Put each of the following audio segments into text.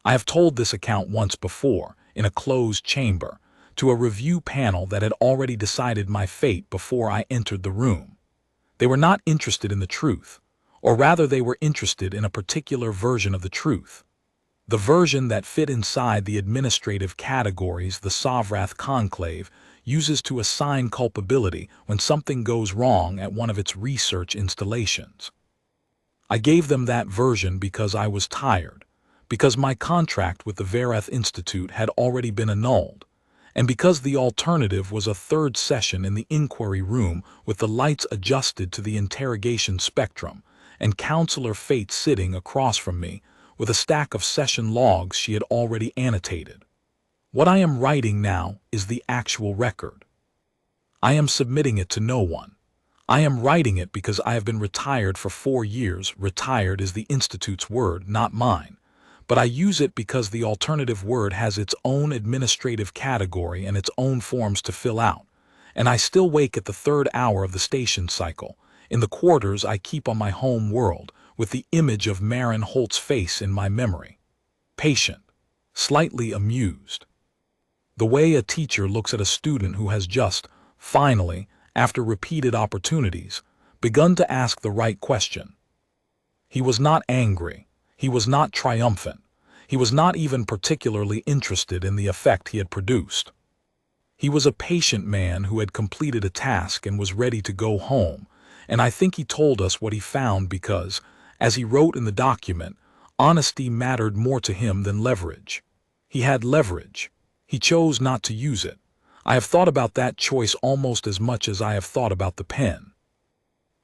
I have told this account once before, in a closed chamber, to a review panel that had already decided my fate before I entered the room. They were not interested in the truth, or rather they were interested in a particular version of the truth. The version that fit inside the administrative categories the Sovrath Conclave uses to assign culpability when something goes wrong at one of its research installations. I gave them that version because I was tired, because my contract with the Verath Institute had already been annulled, and because the alternative was a third session in the inquiry room with the lights adjusted to the interrogation spectrum, and Counselor Fate sitting across from me with a stack of session logs she had already annotated. What I am writing now is the actual record. I am submitting it to no one. I am writing it because I have been retired for 4 years. Retired is the Institute's word, not mine. But I use it because the alternative word has its own administrative category and its own forms to fill out. And I still wake at the 3rd hour of the station cycle, in the quarters I keep on my home world, with the image of Marin Holt's face in my memory. Patient, slightly amused. The way a teacher looks at a student who has just, finally, after repeated opportunities, begun to ask the right question. He was not angry. He was not triumphant. He was not even particularly interested in the effect he had produced. He was a patient man who had completed a task and was ready to go home, and I think he told us what he found because, as he wrote in the document, honesty mattered more to him than leverage. He had leverage. He chose not to use it. I have thought about that choice almost as much as I have thought about the pen.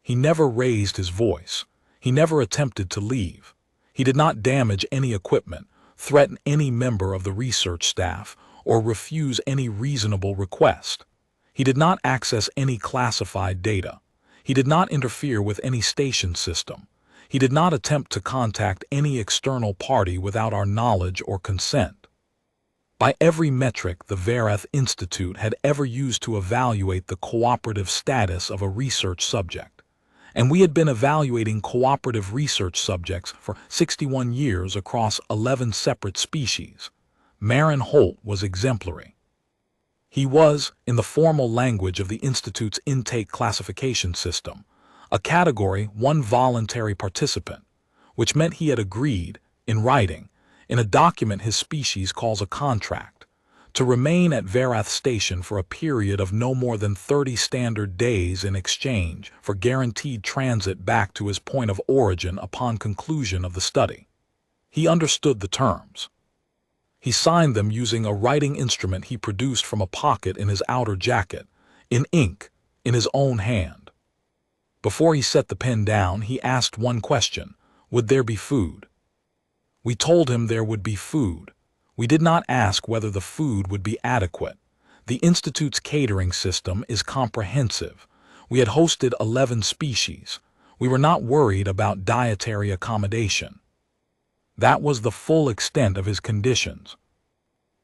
He never raised his voice. He never attempted to leave. He did not damage any equipment, threaten any member of the research staff, or refuse any reasonable request. He did not access any classified data. He did not interfere with any station system. He did not attempt to contact any external party without our knowledge or consent. By every metric the Verath Institute had ever used to evaluate the cooperative status of a research subject, and we had been evaluating cooperative research subjects for 61 years across 11 separate species, Marin Holt was exemplary. He was, in the formal language of the Institute's intake classification system, a Category 1 voluntary participant, which meant he had agreed, in writing, in a document his species calls a contract, to remain at Verath Station for a period of no more than 30 standard days in exchange for guaranteed transit back to his point of origin upon conclusion of the study. He understood the terms. He signed them using a writing instrument he produced from a pocket in his outer jacket, in ink, in his own hand. Before he set the pen down, he asked one question: would there be food? We told him there would be food. We did not ask whether the food would be adequate. The Institute's catering system is comprehensive. We had hosted 11 species. We were not worried about dietary accommodation. That was the full extent of his conditions.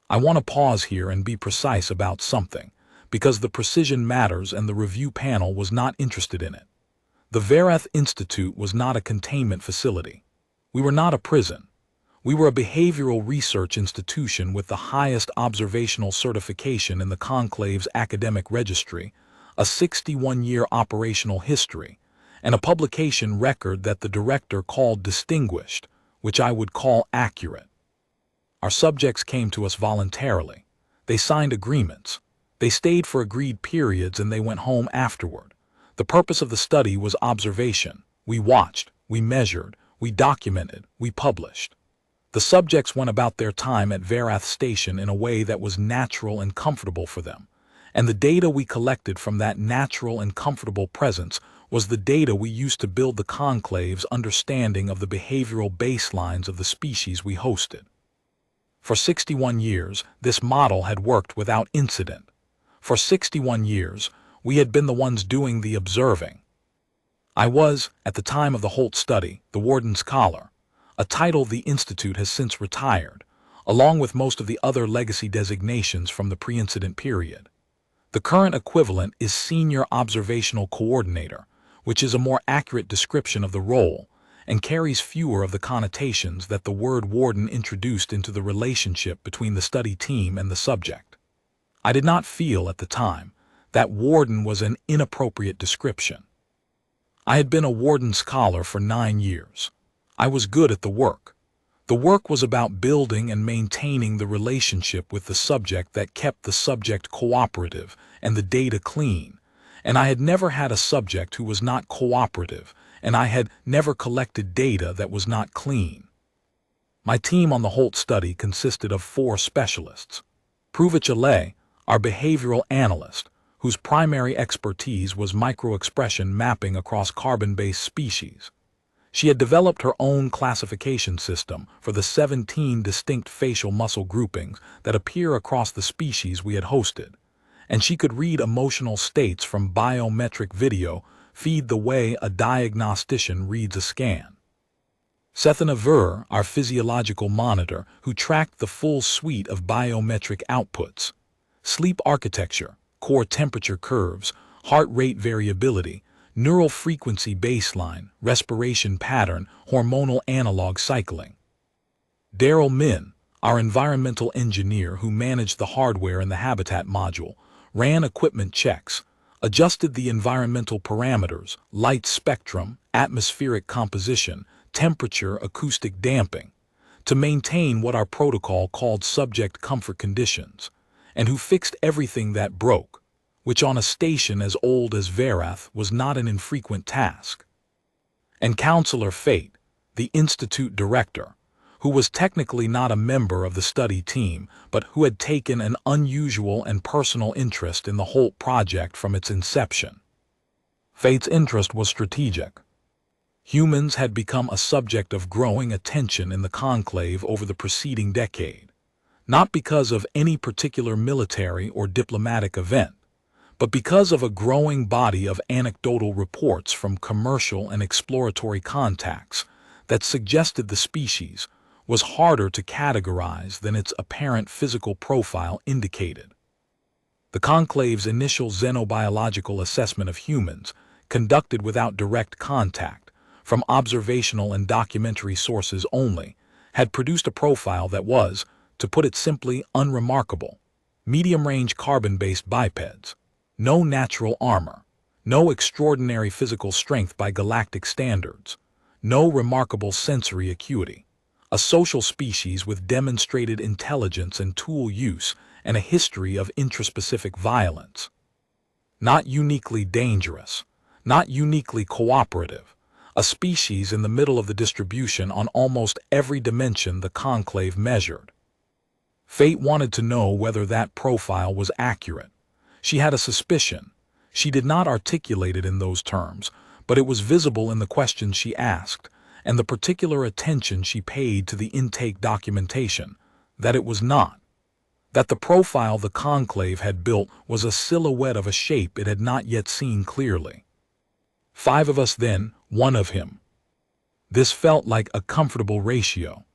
I want to pause here and be precise about something, because the precision matters and the review panel was not interested in it. The Verath Institute was not a containment facility. We were not a prison. We were a behavioral research institution with the highest observational certification in the Conclave's academic registry, a 61-year operational history, and a publication record that the director called distinguished, which I would call accurate. Our subjects came to us voluntarily. They signed agreements. They stayed for agreed periods and they went home afterward. The purpose of the study was observation. We watched, we measured, we documented, we published. The subjects went about their time at Verath Station in a way that was natural and comfortable for them, and the data we collected from that natural and comfortable presence was the data we used to build the Conclave's understanding of the behavioral baselines of the species we hosted. For 61 years, this model had worked without incident. For 61 years, we had been the ones doing the observing. I was, at the time of the Holt study, the Warden Scholar, a title the Institute has since retired, along with most of the other legacy designations from the pre-incident period. The current equivalent is Senior Observational Coordinator, which is a more accurate description of the role, and carries fewer of the connotations that the word warden introduced into the relationship between the study team and the subject. I did not feel at the time that warden was an inappropriate description. I had been a warden scholar for 9 years. I was good at the work. The work was about building and maintaining the relationship with the subject that kept the subject cooperative and the data clean, and I had never had a subject who was not cooperative, and I had never collected data that was not clean. My team on the Holt study consisted of 4 specialists. Pruva Chile, our behavioral analyst, whose primary expertise was microexpression mapping across carbon-based species. She had developed her own classification system for the 17 distinct facial muscle groupings that appear across the species we had hosted, and she could read emotional states from biometric video feed the way a diagnostician reads a scan. Sethana Ver, our physiological monitor, who tracked the full suite of biometric outputs: sleep architecture, core temperature curves, heart rate variability, neural frequency baseline, respiration pattern, hormonal analog cycling. Daryl Min, our environmental engineer who managed the hardware in the Habitat module, ran equipment checks, adjusted the environmental parameters, light spectrum, atmospheric composition, temperature, acoustic damping, to maintain what our protocol called subject comfort conditions, and who fixed everything that broke, which on a station as old as Verath was not an infrequent task. And Counselor Fate, the institute director, who was technically not a member of the study team, but who had taken an unusual and personal interest in the Holt project from its inception. Fate's interest was strategic. Humans had become a subject of growing attention in the conclave over the preceding decade, not because of any particular military or diplomatic event, but because of a growing body of anecdotal reports from commercial and exploratory contacts that suggested the species was harder to categorize than its apparent physical profile indicated. The conclave's initial xenobiological assessment of humans, conducted without direct contact, from observational and documentary sources only, had produced a profile that was, to put it simply, unremarkable. Medium-range carbon-based bipeds. No natural armor, no extraordinary physical strength by galactic standards, no remarkable sensory acuity, a social species with demonstrated intelligence and tool use and a history of intraspecific violence. Not uniquely dangerous, not uniquely cooperative, a species in the middle of the distribution on almost every dimension the conclave measured. Fate wanted to know whether that profile was accurate. She had a suspicion. She did not articulate it in those terms, but it was visible in the questions she asked, and the particular attention she paid to the intake documentation, that it was not. That the profile the conclave had built was a silhouette of a shape it had not yet seen clearly. 5 of us then, 1 of him. This felt like a comfortable ratio.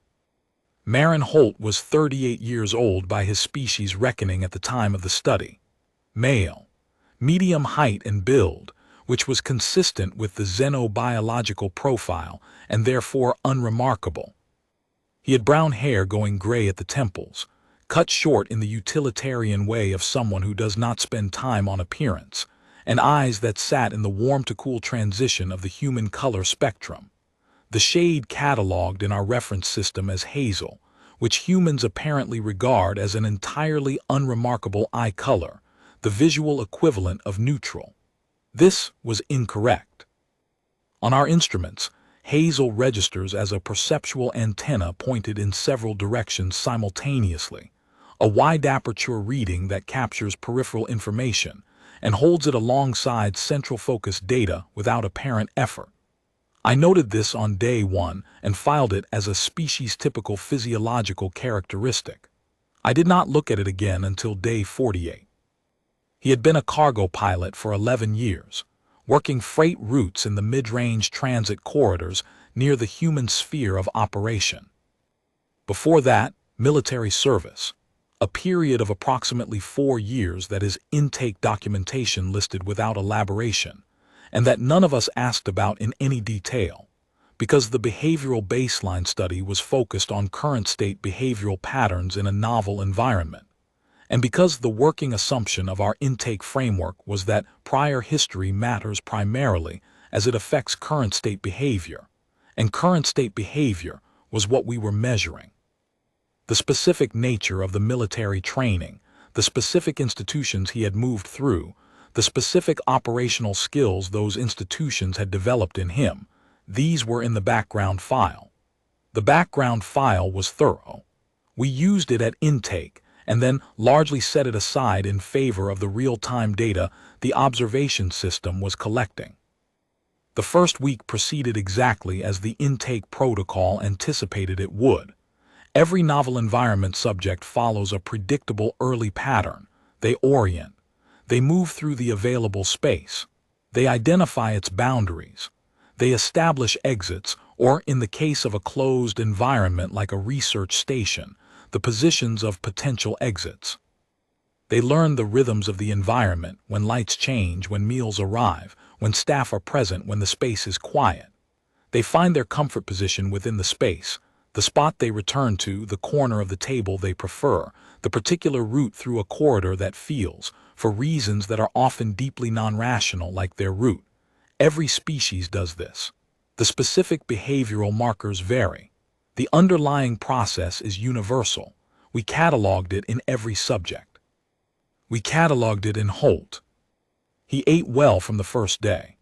Marin Holt was 38 years old by his species reckoning at the time of the study. Male, medium height and build, which was consistent with the xenobiological profile and therefore unremarkable. He had brown hair going gray at the temples, cut short in the utilitarian way of someone who does not spend time on appearance, and eyes that sat in the warm-to-cool transition of the human color spectrum. The shade catalogued in our reference system as hazel, which humans apparently regard as an entirely unremarkable eye color, the visual equivalent of neutral. This was incorrect. On our instruments, hazel registers as a perceptual antenna pointed in several directions simultaneously, a wide-aperture reading that captures peripheral information and holds it alongside central focus data without apparent effort. I noted this on day 1 and filed it as a species-typical physiological characteristic. I did not look at it again until day 48. He had been a cargo pilot for 11 years, working freight routes in the mid-range transit corridors near the human sphere of operation. Before that, military service, a period of approximately 4 years that is intake documentation listed without elaboration, and that none of us asked about in any detail, Because the behavioral baseline study was focused on current state behavioral patterns in a novel environment, and because the working assumption of our intake framework was that prior history matters primarily as it affects current state behavior, and current state behavior was what we were measuring. The specific nature of the military training, the specific institutions he had moved through, the specific operational skills those institutions had developed in him, these were in the background file. The background file was thorough. We used it at intake and then largely set it aside in favor of the real-time data the observation system was collecting. The first week proceeded exactly as the intake protocol anticipated it would. Every novel environment subject follows a predictable early pattern. They orient. They move through the available space. They identify its boundaries. They establish exits, or in the case of a closed environment like a research station, the positions of potential exits. They learn the rhythms of the environment, when lights change, when meals arrive, when staff are present, when the space is quiet. They find their comfort position within the space, the spot they return to, the corner of the table they prefer, the particular route through a corridor that feels, for reasons that are often deeply non-rational, like their route. Every species does this. The specific behavioral markers vary. The underlying process is universal. We cataloged it in every subject. We cataloged it in Holt. He ate well from the first day.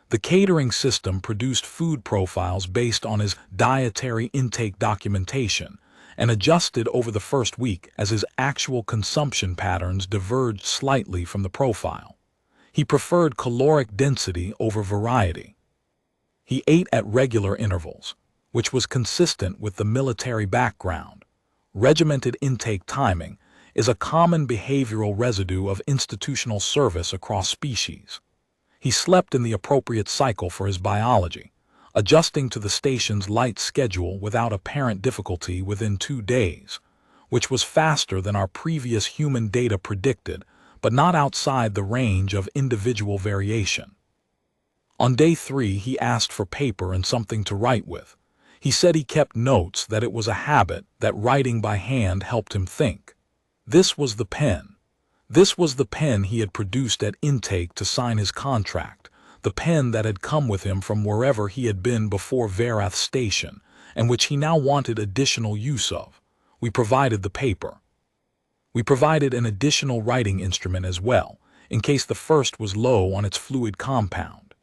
The catering system produced food profiles based on his dietary intake documentation and adjusted over the first week as his actual consumption patterns diverged slightly from the profile. He preferred caloric density over variety. He ate at regular intervals, which was consistent with the military background. Regimented intake timing is a common behavioral residue of institutional service across species. He slept in the appropriate cycle for his biology, adjusting to the station's light schedule without apparent difficulty within 2 days, which was faster than our previous human data predicted, but not outside the range of individual variation. On day 3, he asked for paper and something to write with. He said he kept notes, that it was a habit, that writing by hand helped him think. This was the pen. This was the pen he had produced at intake to sign his contract, the pen that had come with him from wherever he had been before Varath Station, and which he now wanted additional use of. We provided the paper. We provided an additional writing instrument as well, in case the first was low on its fluid compound.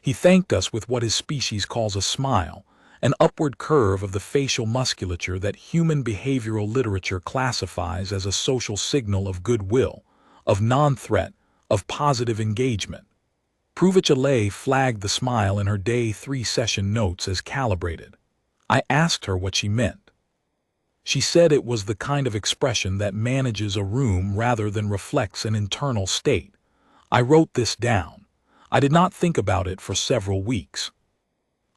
He thanked us with what his species calls a smile, an upward curve of the facial musculature that human behavioral literature classifies as a social signal of goodwill, of non-threat, of positive engagement. Pruvichale flagged the smile in her Day 3 session notes as calibrated. I asked her what she meant. She said it was the kind of expression that manages a room rather than reflects an internal state. I wrote this down. I did not think about it for several weeks.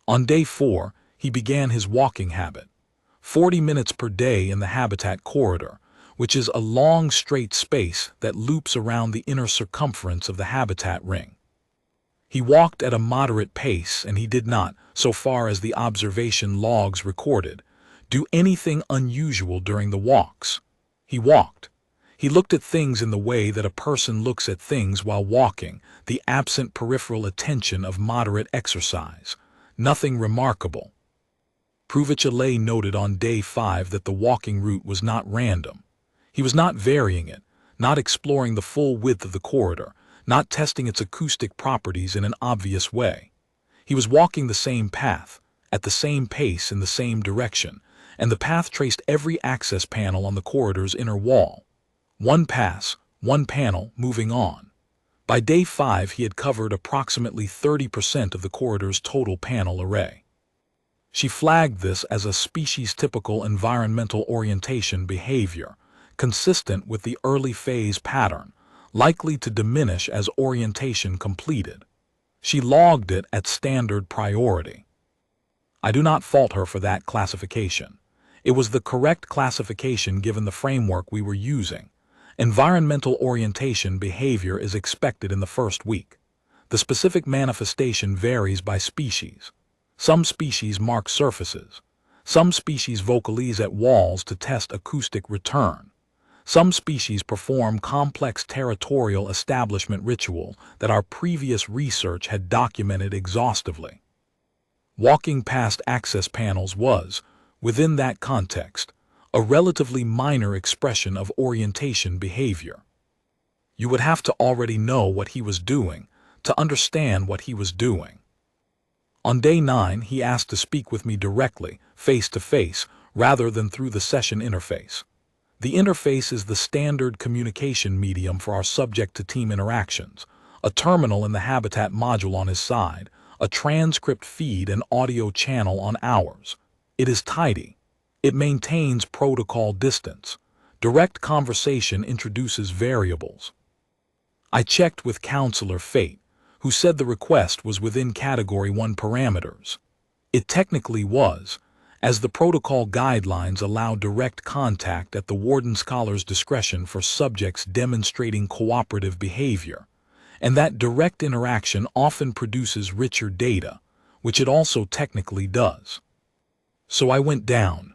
On day 4, he began his walking habit, 40 minutes per day in the habitat corridor, which is a long straight space that loops around the inner circumference of the habitat ring. He walked at a moderate pace, and he did not, so far as the observation logs recorded, do anything unusual during the walks. He walked. He looked at things in the way that a person looks at things while walking, the absent peripheral attention of moderate exercise. Nothing remarkable. Pruvichale noted on day 5 that the walking route was not random. He was not varying it, not exploring the full width of the corridor, not testing its acoustic properties in an obvious way. He was walking the same path, at the same pace in the same direction, and the path traced every access panel on the corridor's inner wall. One pass, one panel, moving on. By day 5 he had covered approximately 30% of the corridor's total panel array. She flagged this as a species-typical environmental orientation behavior, consistent with the early phase pattern, likely to diminish as orientation completed. She logged it at standard priority. I do not fault her for that classification. It was the correct classification given the framework we were using. Environmental orientation behavior is expected in the first week. The specific manifestation varies by species. Some species mark surfaces. Some species vocalize at walls to test acoustic return. Some species perform complex territorial establishment ritual that our previous research had documented exhaustively. Walking past access panels was, within that context, a relatively minor expression of orientation behavior. You would have to already know what he was doing to understand what he was doing. On day 9, he asked to speak with me directly, face to face, rather than through the session interface. The interface is the standard communication medium for our subject-to-team interactions, a terminal in the Habitat module on his side, a transcript feed and audio channel on ours. It is tidy. It maintains protocol distance. Direct conversation introduces variables. I checked with Counselor Fate, who said the request was within Category 1 parameters. It technically was, as the protocol guidelines allow direct contact at the Warden Scholar's discretion for subjects demonstrating cooperative behavior, and that direct interaction often produces richer data, which it also technically does. So I went down.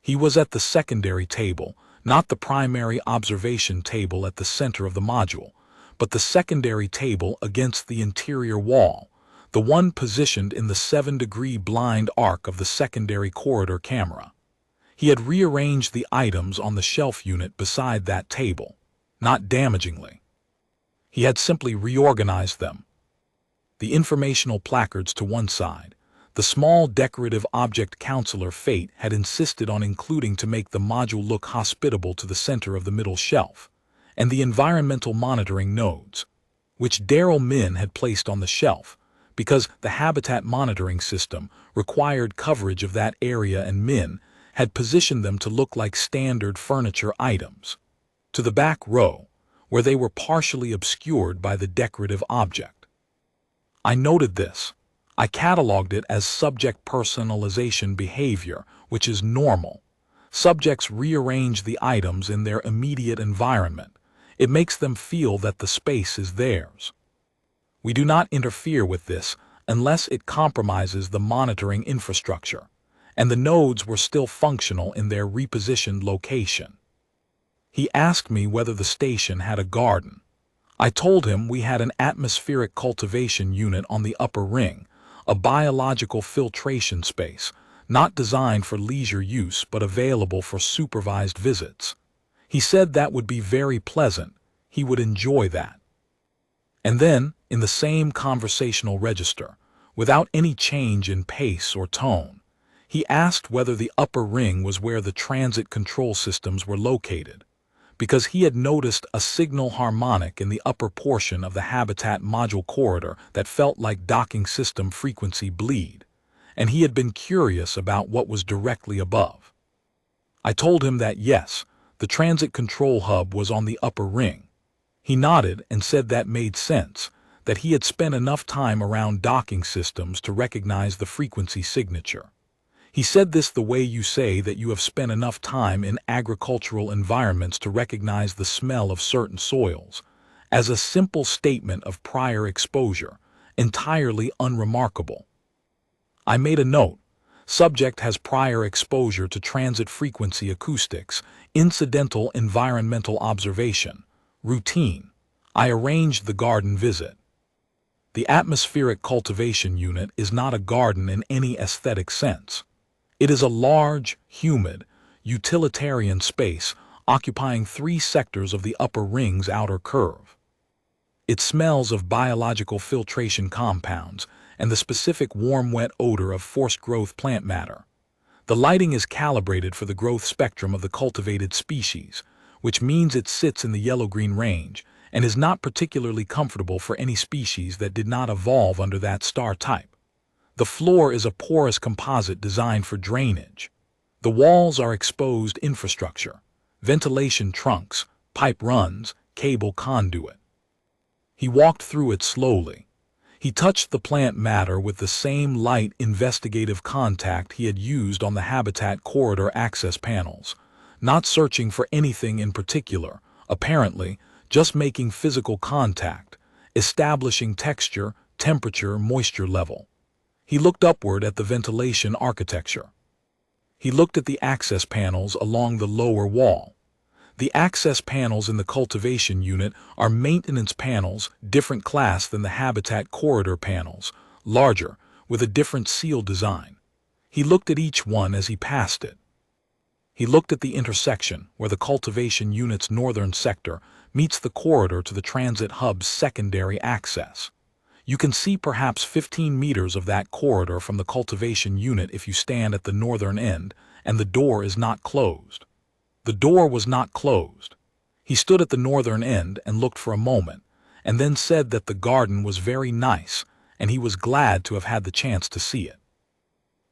He was at the secondary table, not the primary observation table at the center of the module, but the secondary table against the interior wall, the one positioned in the 7-degree blind arc of the secondary corridor camera. He had rearranged the items on the shelf unit beside that table, not damagingly. He had simply reorganized them. The informational placards to one side, the small decorative object Counselor Fate had insisted on including to make the module look hospitable to the center of the middle shelf, and the environmental monitoring nodes, which Daryl Min had placed on the shelf, because the Habitat monitoring system required coverage of that area, and Min had positioned them to look like standard furniture items, to the back row, where they were partially obscured by the decorative object. I noted this. I cataloged it as subject personalization behavior, which is normal. Subjects rearrange the items in their immediate environment. It makes them feel that the space is theirs. We do not interfere with this unless it compromises the monitoring infrastructure, and the nodes were still functional in their repositioned location. He asked me whether the station had a garden. I told him we had an atmospheric cultivation unit on the upper ring, a biological filtration space, not designed for leisure use but available for supervised visits. He said that would be very pleasant. He would enjoy that. And then, in the same conversational register, without any change in pace or tone, he asked whether the upper ring was where the transit control systems were located, because he had noticed a signal harmonic in the upper portion of the Habitat module corridor that felt like docking system frequency bleed, and he had been curious about what was directly above. I told him that yes, the transit control hub was on the upper ring. He nodded and said that made sense, that he had spent enough time around docking systems to recognize the frequency signature. He said this the way you say that you have spent enough time in agricultural environments to recognize the smell of certain soils, as a simple statement of prior exposure, entirely unremarkable. I made a note. Subject has prior exposure to transit frequency acoustics, incidental environmental observation, routine. I arranged the garden visit. The atmospheric cultivation unit is not a garden in any aesthetic sense. It is a large, humid, utilitarian space occupying 3 sectors of the upper ring's outer curve. It smells of biological filtration compounds and the specific warm-wet odor of forced growth plant matter. The lighting is calibrated for the growth spectrum of the cultivated species, which means it sits in the yellow-green range and is not particularly comfortable for any species that did not evolve under that star type. The floor is a porous composite designed for drainage. The walls are exposed infrastructure, ventilation trunks, pipe runs, cable conduit. He walked through it slowly. He touched the plant matter with the same light investigative contact he had used on the Habitat corridor access panels, not searching for anything in particular, apparently just making physical contact, establishing texture, temperature, moisture level. He looked upward at the ventilation architecture. He looked at the access panels along the lower wall. The access panels in the cultivation unit are maintenance panels, different class than the habitat corridor panels, larger, with a different seal design. He looked at each one as he passed it. He looked at the intersection where the cultivation unit's northern sector meets the corridor to the transit hub's secondary access. You can see perhaps 15 meters of that corridor from the cultivation unit if you stand at the northern end, and the door is not closed. The door was not closed. He stood at the northern end and looked for a moment, and then said that the garden was very nice, and he was glad to have had the chance to see it.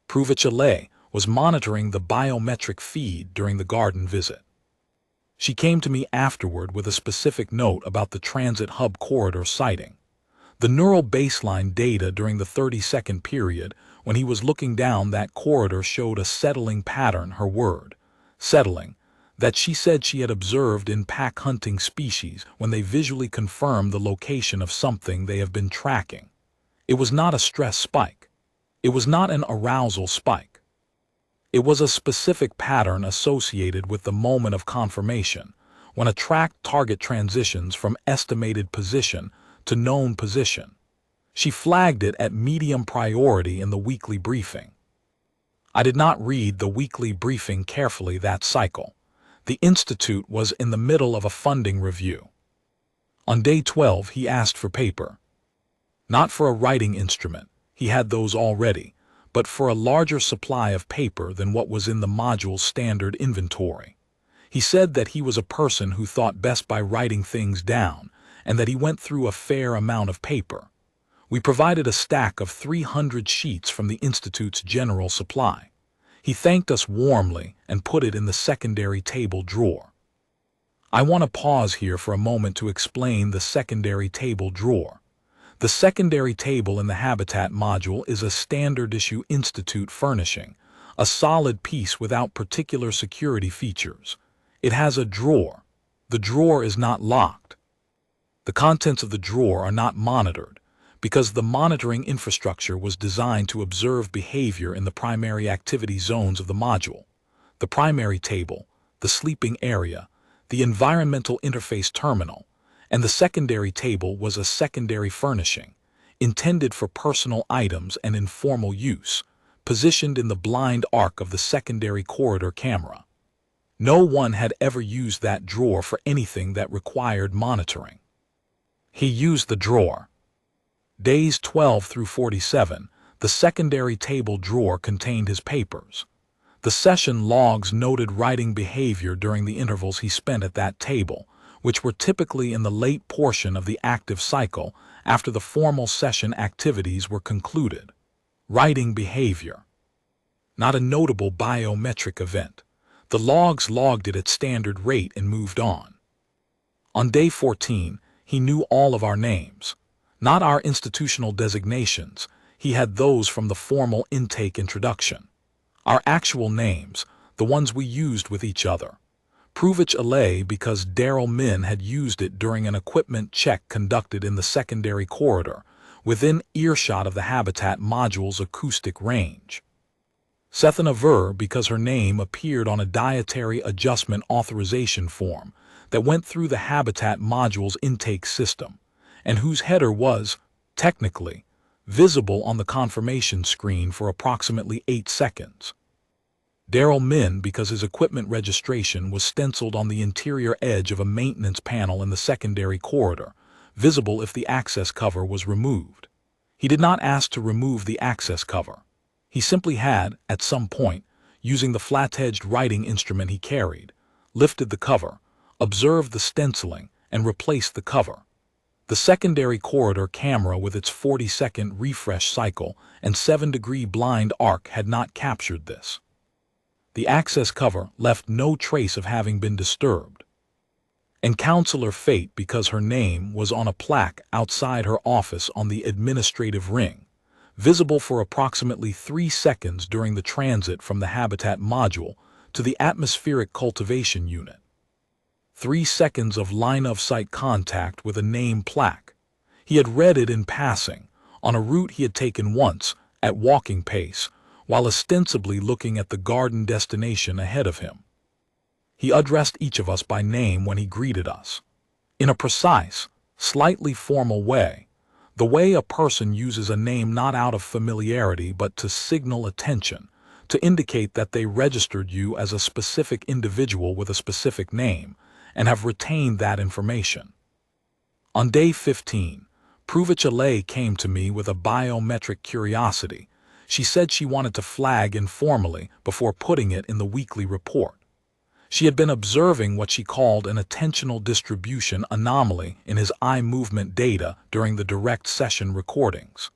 Pruvich was monitoring the biometric feed during the garden visit. She came to me afterward with a specific note about the transit hub corridor sighting. The neural baseline data during the 30-second period when he was looking down that corridor showed a settling pattern, her word, settling, that she said she had observed in pack hunting species when they visually confirm the location of something they have been tracking. It was not a stress spike. It was not an arousal spike. It was a specific pattern associated with the moment of confirmation, when a tracked target transitions from estimated position to known position. She flagged it at medium priority in the weekly briefing. I did not read the weekly briefing carefully that cycle. The Institute was in the middle of a funding review. On day 12, he asked for paper. Not for a writing instrument, he had those already, but for a larger supply of paper than what was in the module's standard inventory. He said that he was a person who thought best by writing things down, and that he went through a fair amount of paper. We provided a stack of 300 sheets from the Institute's general supply. He thanked us warmly and put it in the secondary table drawer. I want to pause here for a moment to explain the secondary table drawer. The secondary table in the Habitat module is a standard-issue Institute furnishing, a solid piece without particular security features. It has a drawer. The drawer is not locked. The contents of the drawer are not monitored, because the monitoring infrastructure was designed to observe behavior in the primary activity zones of the module: the primary table, the sleeping area, the environmental interface terminal, and the secondary table was a secondary furnishing, intended for personal items and informal use, positioned in the blind arc of the secondary corridor camera. No one had ever used that drawer for anything that required monitoring. He used the drawer. Days 12 through 47, the secondary table drawer contained his papers. The session logs noted writing behavior during the intervals he spent at that table, which were typically in the late portion of the active cycle after the formal session activities were concluded. Writing behavior. Not a notable biometric event. The logs logged it at standard rate and moved on. On day 14, he knew all of our names. Not our institutional designations, he had those from the formal intake introduction. Our actual names, the ones we used with each other. Pruvich because Daryl Min had used it during an equipment check conducted in the secondary corridor, within earshot of the Habitat module's acoustic range. Sethana because her name appeared on a dietary adjustment authorization form that went through the Habitat module's intake system, and whose header was, technically, visible on the confirmation screen for approximately 8 seconds. Daryl Min because his equipment registration was stenciled on the interior edge of a maintenance panel in the secondary corridor, visible if the access cover was removed. He did not ask to remove the access cover. He simply had, at some point, using the flat-edged writing instrument he carried, lifted the cover, observed the stenciling, and replaced the cover. The secondary corridor camera with its 40-second refresh cycle and 7-degree blind arc had not captured this. The access cover left no trace of having been disturbed. And Counselor Fate because her name was on a plaque outside her office on the administrative ring, visible for approximately 3 seconds during the transit from the Habitat module to the atmospheric cultivation unit. 3 seconds of line-of-sight contact with a name plaque. He had read it in passing, on a route he had taken once, at walking pace, while ostensibly looking at the garden destination ahead of him. He addressed each of us by name when he greeted us, in a precise, slightly formal way, the way a person uses a name not out of familiarity but to signal attention, to indicate that they registered you as a specific individual with a specific name and have retained that information. On day 15, Pruvich Alay came to me with a biometric curiosity. She said she wanted to flag informally before putting it in the weekly report. She had been observing what she called an attentional distribution anomaly in his eye movement data during the direct session recordings.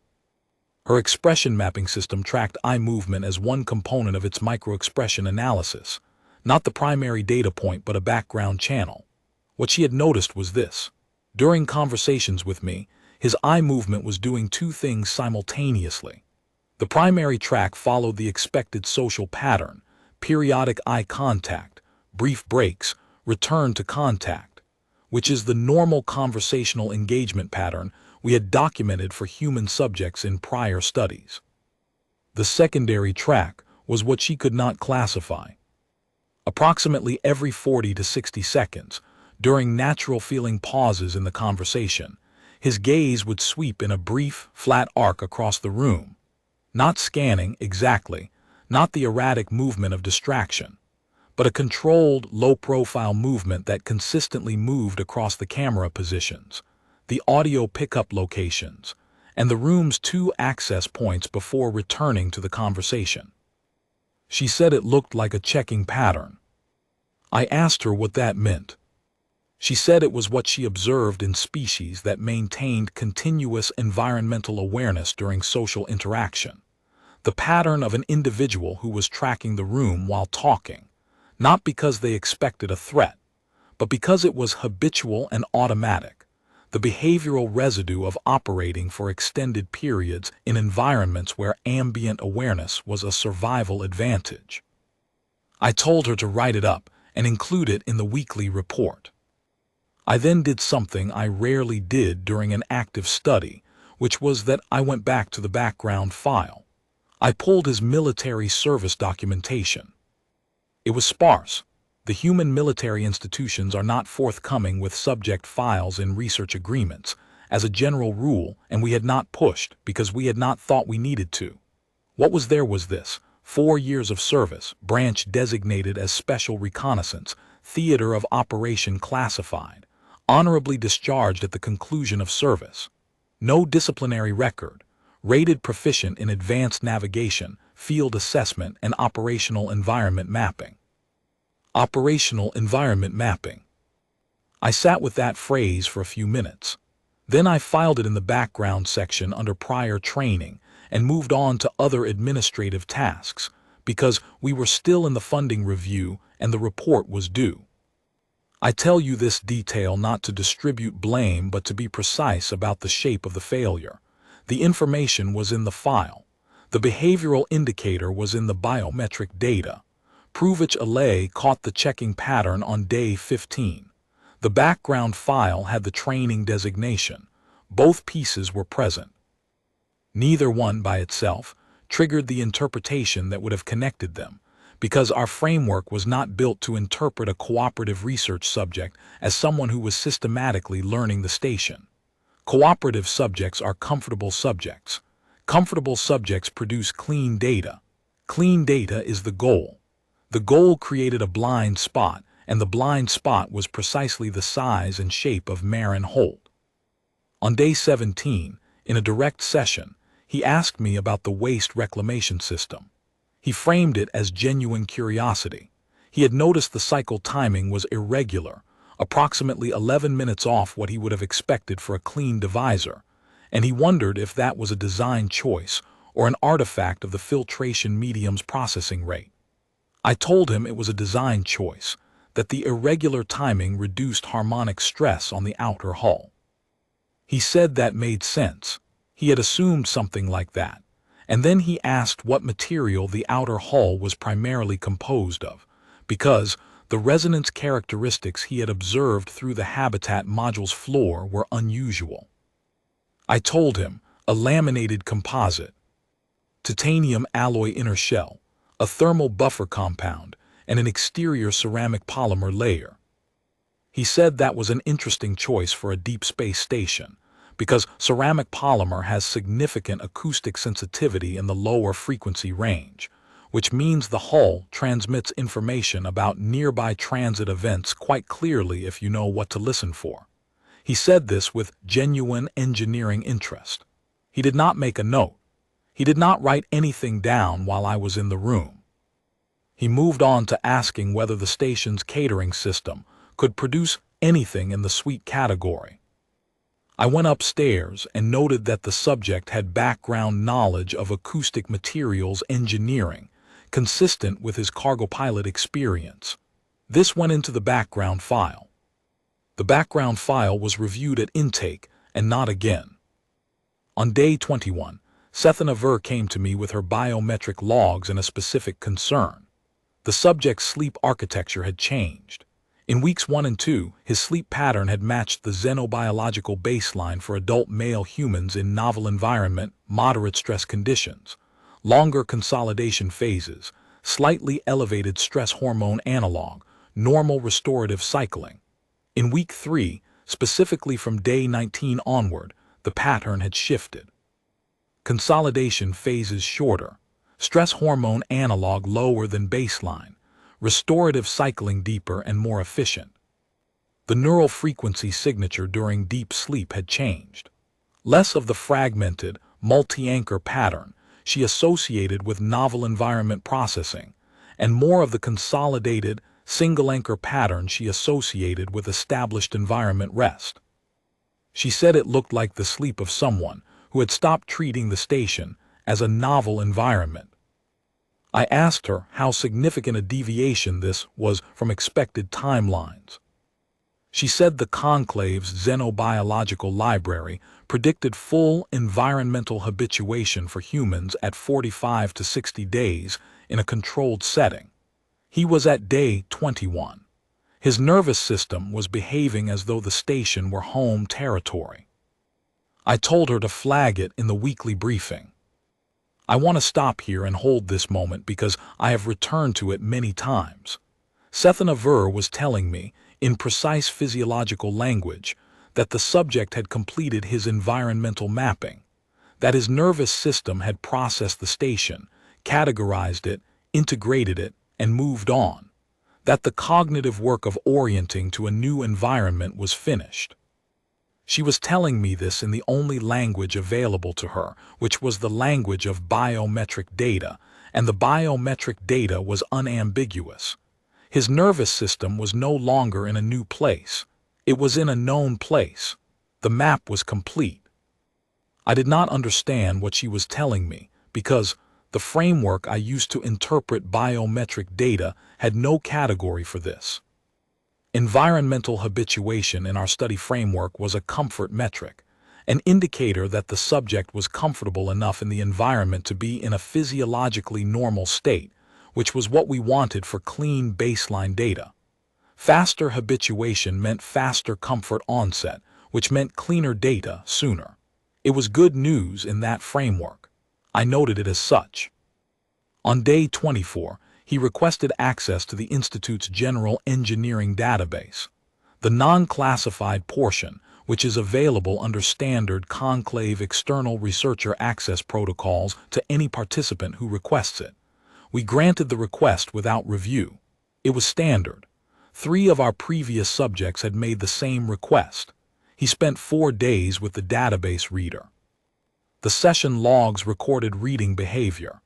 Her expression mapping system tracked eye movement as one component of its microexpression analysis, not the primary data point but a background channel. What she had noticed was this. During conversations with me, his eye movement was doing two things simultaneously. The primary track followed the expected social pattern: periodic eye contact, brief breaks, return to contact, which is the normal conversational engagement pattern we had documented for human subjects in prior studies. The secondary track was what she could not classify. Approximately every 40 to 60 seconds, during natural feeling pauses in the conversation, his gaze would sweep in a brief, flat arc across the room, not scanning exactly, not the erratic movement of distraction, but a controlled, low-profile movement that consistently moved across the camera positions, the audio pickup locations, and the room's two access points before returning to the conversation. She said it looked like a checking pattern. I asked her what that meant. She said it was what she observed in species that maintained continuous environmental awareness during social interaction, the pattern of an individual who was tracking the room while talking, not because they expected a threat, but because it was habitual and automatic, the behavioral residue of operating for extended periods in environments where ambient awareness was a survival advantage. I told her to write it up and include it in the weekly report. I then did something I rarely did during an active study, which was that I went back to the background file. I pulled his military service documentation. It was sparse. The human military institutions are not forthcoming with subject files in research agreements, as a general rule, and we had not pushed because we had not thought we needed to. What was there was this: 4 years of service, branch designated as Special Reconnaissance, theater of operation classified, honorably discharged at the conclusion of service. No disciplinary record, rated proficient in advanced navigation, field assessment, and operational environment mapping. Operational environment mapping. I sat with that phrase for a few minutes. Then I filed it in the background section under prior training and moved on to other administrative tasks, because we were still in the funding review and the report was due. I tell you this detail not to distribute blame but to be precise about the shape of the failure. The information was in the file. The behavioral indicator was in the biometric data. Pruvich Alay caught the checking pattern on day 15. The background file had the training designation. Both pieces were present. Neither one by itself triggered the interpretation that would have connected them, because our framework was not built to interpret a cooperative research subject as someone who was systematically learning the station. Cooperative subjects are comfortable subjects. Comfortable subjects produce clean data. Clean data is the goal. The goal created a blind spot, and the blind spot was precisely the size and shape of Marin Holt. On day 17, in a direct session, he asked me about the waste reclamation system. He framed it as genuine curiosity. He had noticed the cycle timing was irregular, approximately 11 minutes off what he would have expected for a clean divisor, and he wondered if that was a design choice or an artifact of the filtration medium's processing rate. I told him it was a design choice, that the irregular timing reduced harmonic stress on the outer hull. He said that made sense. He had assumed something like that, and then he asked what material the outer hull was primarily composed of, because the resonance characteristics he had observed through the habitat module's floor were unusual. I told him, a laminated composite. titanium alloy inner shell, a thermal buffer compound, and an exterior ceramic polymer layer. He said that was an interesting choice for a deep space station, because ceramic polymer has significant acoustic sensitivity in the lower frequency range, which means the hull transmits information about nearby transit events quite clearly if you know what to listen for. He said this with genuine engineering interest. He did not make a note. He did not write anything down while I was in the room. He moved on to asking whether the station's catering system could produce anything in the sweet category. I went upstairs and noted that the subject had background knowledge of acoustic materials engineering, consistent with his cargo pilot experience. This went into the background file. The background file was reviewed at intake and not again. On day 21, Sethana Ver came to me with her biometric logs and a specific concern. The subject's sleep architecture had changed. In weeks 1 and 2, his sleep pattern had matched the xenobiological baseline for adult male humans in novel environment, moderate stress conditions, longer consolidation phases, slightly elevated stress hormone analog, normal restorative cycling. In week 3, specifically from day 19 onward, the pattern had shifted. Consolidation phases shorter, stress hormone analog lower than baseline, restorative cycling deeper and more efficient. The neural frequency signature during deep sleep had changed. Less of the fragmented, multi-anchor pattern she associated with novel environment processing, and more of the consolidated, single-anchor pattern she associated with established environment rest. She said it looked like the sleep of someone who had stopped treating the station as a novel environment. I asked her how significant a deviation this was from expected timelines. She said the Conclave's xenobiological library predicted full environmental habituation for humans at 45 to 60 days in a controlled setting. He was at day 21. His nervous system was behaving as though the station were home territory. I told her to flag it in the weekly briefing. I want to stop here and hold this moment because I have returned to it many times. Sethana Ver was telling me, in precise physiological language, that the subject had completed his environmental mapping, that his nervous system had processed the station, categorized it, integrated it, and moved on, that the cognitive work of orienting to a new environment was finished. She was telling me this in the only language available to her, which was the language of biometric data, and the biometric data was unambiguous. His nervous system was no longer in a new place. It was in a known place. The map was complete. I did not understand what she was telling me because the framework I used to interpret biometric data had no category for this. Environmental habituation in our study framework was a comfort metric, an indicator that the subject was comfortable enough in the environment to be in a physiologically normal state, which was what we wanted for clean baseline data. Faster habituation meant faster comfort onset, which meant cleaner data sooner. It was good news in that framework. I noted it as such. On day 24, he requested access to the Institute's General Engineering Database, the non-classified portion, which is available under standard Conclave external researcher access protocols to any participant who requests it. We granted the request without review. It was standard. 3 of our previous subjects had made the same request. He spent 4 days with the database reader. The session logs recorded reading behavior.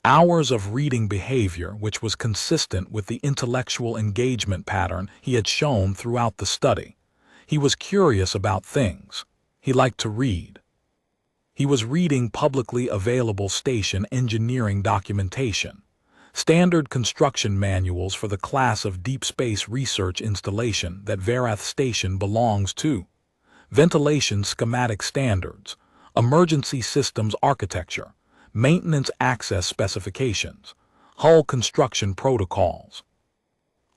Hours of reading behavior which was consistent with the intellectual engagement pattern he had shown throughout the study. He was curious about things. He liked to read. He was reading publicly available station engineering documentation, standard construction manuals for the class of deep space research installation that Verath Station belongs to, ventilation schematic standards, emergency systems architecture, maintenance access specifications, hull construction protocols.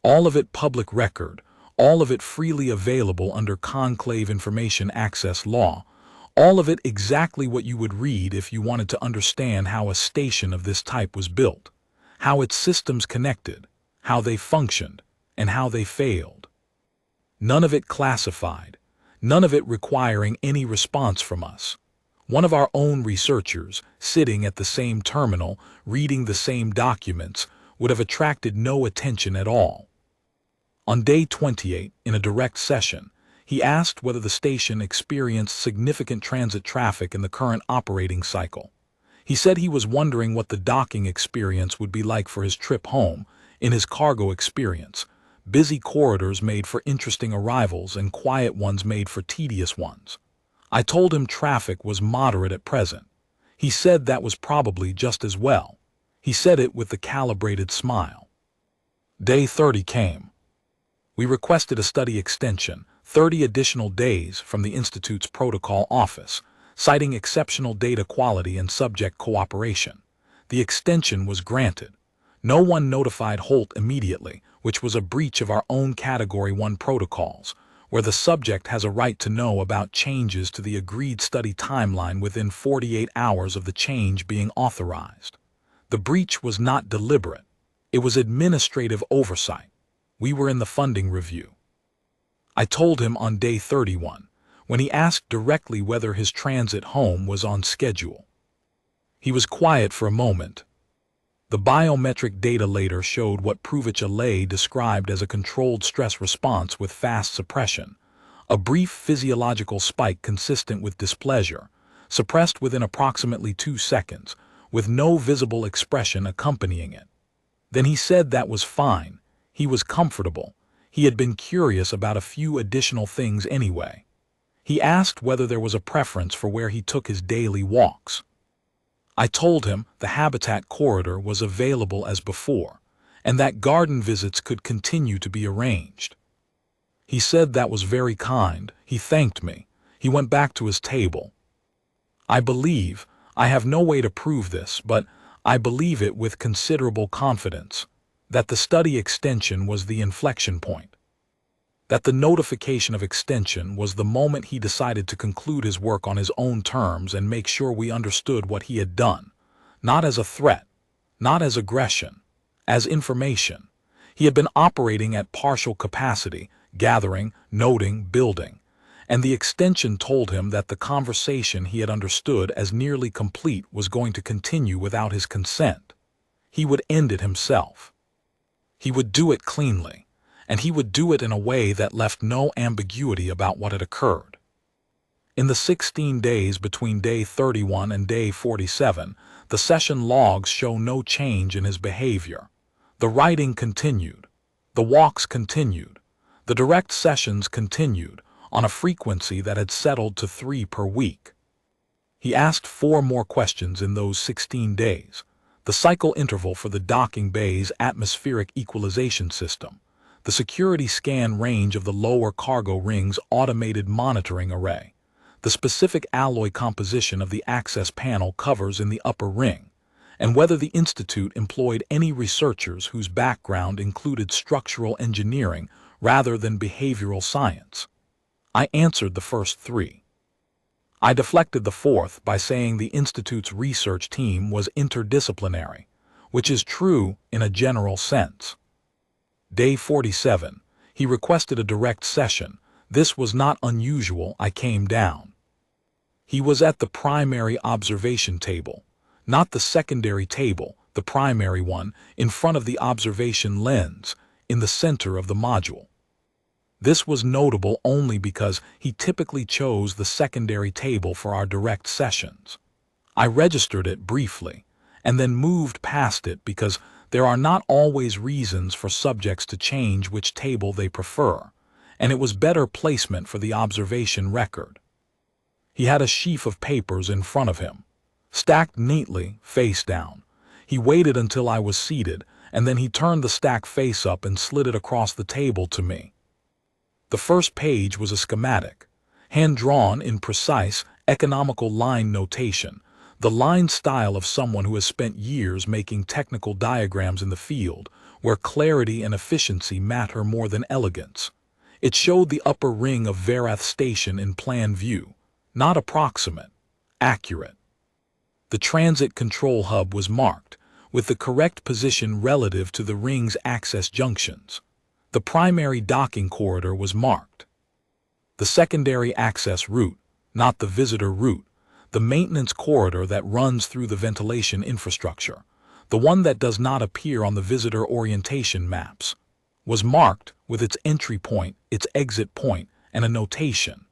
All of it public record, all of it freely available under Conclave Information Access Law, All of it exactly what you would read if you wanted to understand how a station of this type was built, how its systems connected, how they functioned, and how they failed. None of it classified, none of it requiring any response from us. One of our own researchers, sitting at the same terminal, reading the same documents, would have attracted no attention at all. On day 28, in a direct session, he asked whether the station experienced significant transit traffic in the current operating cycle. He said he was wondering what the docking experience would be like for his trip home. In his cargo experience, busy corridors made for interesting arrivals and quiet ones made for tedious ones. I told him traffic was moderate at present. He said that was probably just as well. He said it with a calibrated smile. Day 30 came. We requested a study extension, 30 additional days, from the Institute's protocol office, citing exceptional data quality and subject cooperation. The extension was granted. No one notified Holt immediately, which was a breach of our own Category 1 protocols, where the subject has a right to know about changes to the agreed study timeline within 48 hours of the change being authorized. The breach was not deliberate. It was administrative oversight. We were in the funding review. I told him on day 31, when he asked directly whether his transit home was on schedule. He was quiet for a moment. The biometric data later showed what Pruvich described as a controlled stress response with fast suppression, a brief physiological spike consistent with displeasure, suppressed within approximately 2 seconds, with no visible expression accompanying it. Then he said that was fine. He was comfortable. He had been curious about a few additional things anyway. He asked whether there was a preference for where he took his daily walks. I told him the habitat corridor was available as before, and that garden visits could continue to be arranged. He said that was very kind. He thanked me. He went back to his table. I have no way to prove this, but I believe it with considerable confidence, that the study extension was the inflection point. That the notification of extension was the moment he decided to conclude his work on his own terms and make sure we understood what he had done, not as a threat, not as aggression, as information. He had been operating at partial capacity, gathering, noting, building, and the extension told him that the conversation he had understood as nearly complete was going to continue without his consent. He would end it himself. He would do it cleanly, and he would do it in a way that left no ambiguity about what had occurred. In the 16 days between day 31 and day 47, the session logs show no change in his behavior. The writing continued. The walks continued. The direct sessions continued, on a frequency that had settled to 3 per week. He asked 4 more questions in those 16 days. The cycle interval for the docking bay's atmospheric equalization system, the security scan range of the lower cargo ring's automated monitoring array, the specific alloy composition of the access panel covers in the upper ring, and whether the Institute employed any researchers whose background included structural engineering rather than behavioral science. I answered the first 3. I deflected the 4th by saying the Institute's research team was interdisciplinary, which is true in a general sense. Day 47, he requested a direct session. This was not unusual. I came down. He was at the primary observation table, not the secondary table, the primary one, in front of the observation lens, in the center of the module. This was notable only because he typically chose the secondary table for our direct sessions. I registered it briefly, and then moved past it because there are not always reasons for subjects to change which table they prefer, and it was better placement for the observation record. He had a sheaf of papers in front of him, stacked neatly, face down. He waited until I was seated, and then he turned the stack face up and slid it across the table to me. The first page was a schematic, hand-drawn in precise, economical line notation, the line style of someone who has spent years making technical diagrams in the field, where clarity and efficiency matter more than elegance. It showed the upper ring of Verath Station in plan view, not approximate, accurate. The transit control hub was marked, with the correct position relative to the ring's access junctions. The primary docking corridor was marked. The secondary access route, not the visitor route, the maintenance corridor that runs through the ventilation infrastructure, the one that does not appear on the visitor orientation maps, was marked with its entry point, its exit point, and a notation.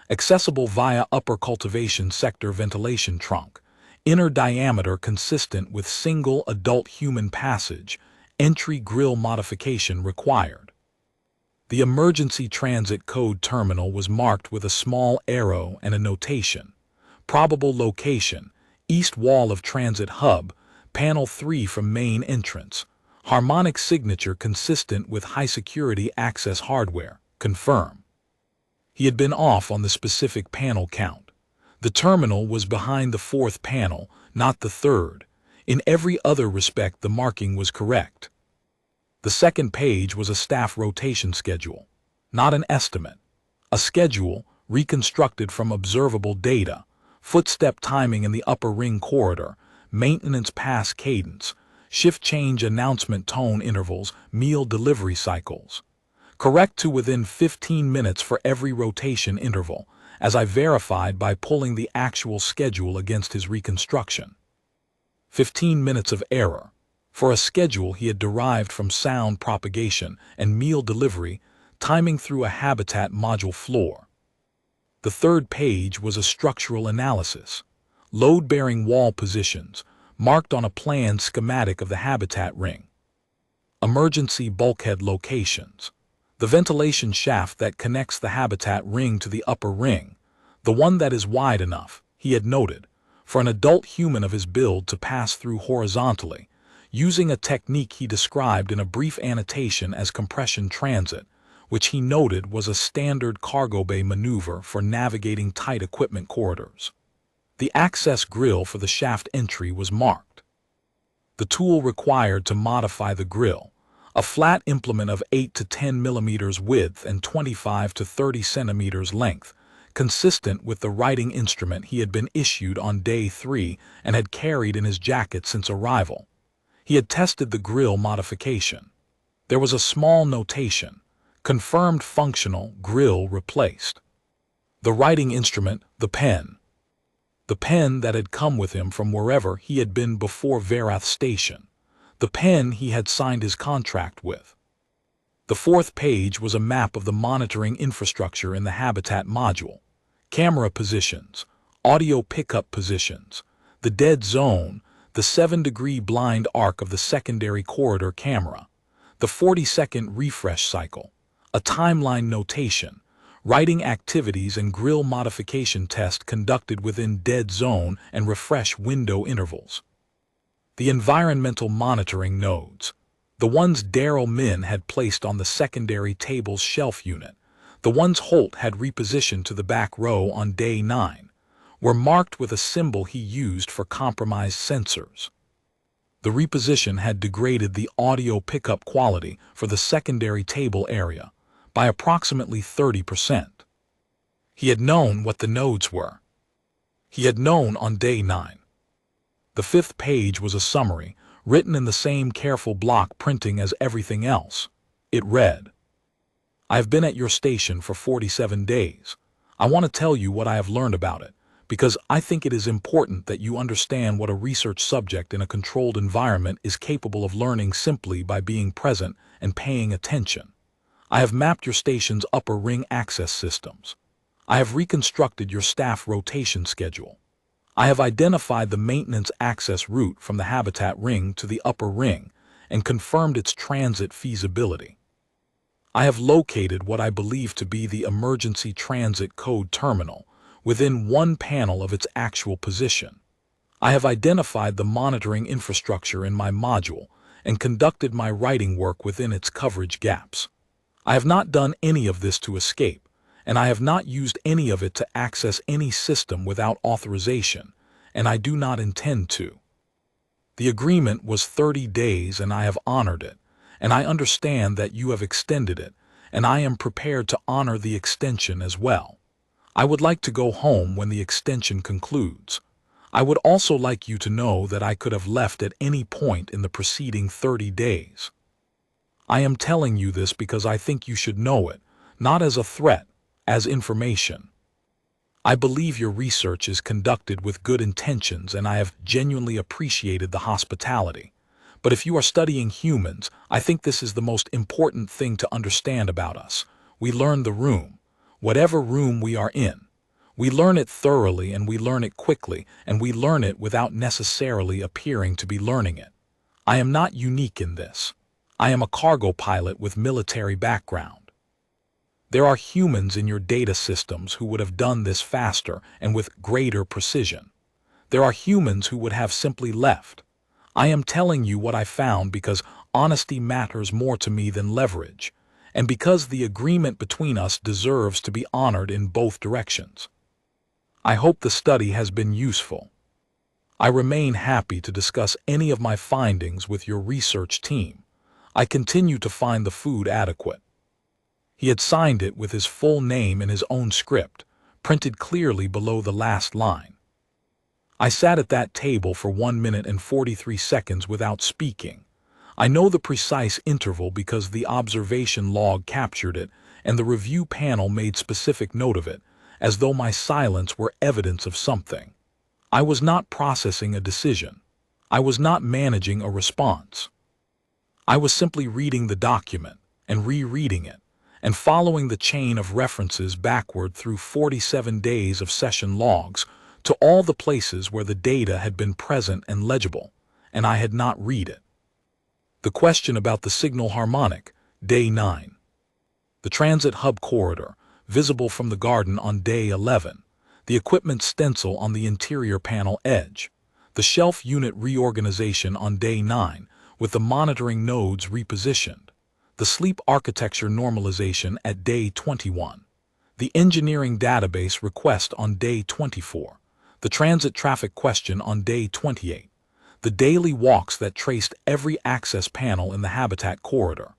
Accessible via upper cultivation sector ventilation trunk, inner diameter consistent with single adult human passage, entry grill modification required. The emergency transit code terminal was marked with a small arrow and a notation. Probable location, east wall of transit hub, panel 3 from main entrance. Harmonic signature consistent with high security access hardware. Confirm. He had been off on the specific panel count. The terminal was behind the 4th panel, not the 3rd. In every other respect the marking was correct. The second page was a staff rotation schedule, not an estimate. A schedule reconstructed from observable data, footstep timing in the upper ring corridor, maintenance pass cadence, shift change announcement tone intervals, meal delivery cycles. Correct to within 15 minutes for every rotation interval, as I verified by pulling the actual schedule against his reconstruction. 15 minutes of error, for a schedule he had derived from sound propagation and meal delivery, timing through a habitat module floor. The third page was a structural analysis. Load-bearing wall positions, marked on a planned schematic of the habitat ring. Emergency bulkhead locations. The ventilation shaft that connects the habitat ring to the upper ring, the one that is wide enough, he had noted, for an adult human of his build to pass through horizontally, using a technique he described in a brief annotation as compression transit, which he noted was a standard cargo bay maneuver for navigating tight equipment corridors. The access grill for the shaft entry was marked. The tool required to modify the grill, a flat implement of 8 to 10 millimeters width and 25 to 30 centimeters length, consistent with the writing instrument he had been issued on day 3 and had carried in his jacket since arrival. He had tested the grill modification. There was a small notation, confirmed functional, grill replaced. The writing instrument, the pen. The pen that had come with him from wherever he had been before Verath Station. The pen he had signed his contract with. The 4th page was a map of the monitoring infrastructure in the habitat module. Camera positions, audio pickup positions, the dead zone, the 7-degree blind arc of the secondary corridor camera, the 40-second refresh cycle, a timeline notation, writing activities and grill modification test conducted within dead zone and refresh window intervals. The environmental monitoring nodes, the ones Daryl Min had placed on the secondary table's shelf unit, the ones Holt had repositioned to the back row on day 9, were marked with a symbol he used for compromised sensors. The reposition had degraded the audio pickup quality for the secondary table area by approximately 30%. He had known what the nodes were. He had known on day 9. The 5th page was a summary, written in the same careful block printing as everything else. It read, "I have been at your station for 47 days. I want to tell you what I have learned about it, because I think it is important that you understand what a research subject in a controlled environment is capable of learning simply by being present and paying attention. I have mapped your station's upper ring access systems. I have reconstructed your staff rotation schedule. I have identified the maintenance access route from the habitat ring to the upper ring and confirmed its transit feasibility. I have located what I believe to be the emergency transit code terminal within one panel of its actual position. I have identified the monitoring infrastructure in my module and conducted my writing work within its coverage gaps. I have not done any of this to escape, and I have not used any of it to access any system without authorization, and I do not intend to. The agreement was 30 days and I have honored it, and I understand that you have extended it, and I am prepared to honor the extension as well. I would like to go home when the extension concludes. I would also like you to know that I could have left at any point in the preceding 30 days. I am telling you this because I think you should know it, not as a threat, as information. I believe your research is conducted with good intentions and I have genuinely appreciated the hospitality. But if you are studying humans, I think this is the most important thing to understand about us. We learn the room, whatever room we are in. We learn it thoroughly and we learn it quickly and we learn it without necessarily appearing to be learning it. I am not unique in this. I am a cargo pilot with military background. There are humans in your data systems who would have done this faster and with greater precision. There are humans who would have simply left. I am telling you what I found because honesty matters more to me than leverage, and because the agreement between us deserves to be honored in both directions. I hope the study has been useful. I remain happy to discuss any of my findings with your research team. I continue to find the food adequate. He had signed it with his full name in his own script, printed clearly below the last line. I sat at that table for 1 minute and 43 seconds without speaking. I know the precise interval because the observation log captured it and the review panel made specific note of it, as though my silence were evidence of something. I was not processing a decision. I was not managing a response. I was simply reading the document and rereading it, and following the chain of references backward through 47 days of session logs to all the places where the data had been present and legible, and I had not read it. The question about the signal harmonic, day 9. The transit hub corridor, visible from the garden on day 11. The equipment stencil on the interior panel edge. The shelf unit reorganization on day 9, with the monitoring nodes repositioned. The sleep architecture normalization at day 21, the engineering database request on day 24, the transit traffic question on day 28, the daily walks that traced every access panel in the habitat corridor,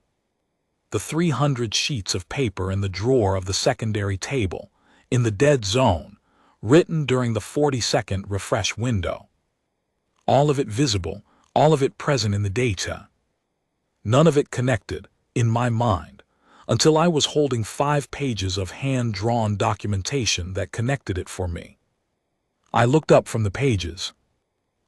the 300 sheets of paper in the drawer of the secondary table, in the dead zone, written during the 40-second refresh window. All of it visible, all of it present in the data. None of it connected, in my mind, until I was holding 5 pages of hand-drawn documentation that connected it for me. I looked up from the pages.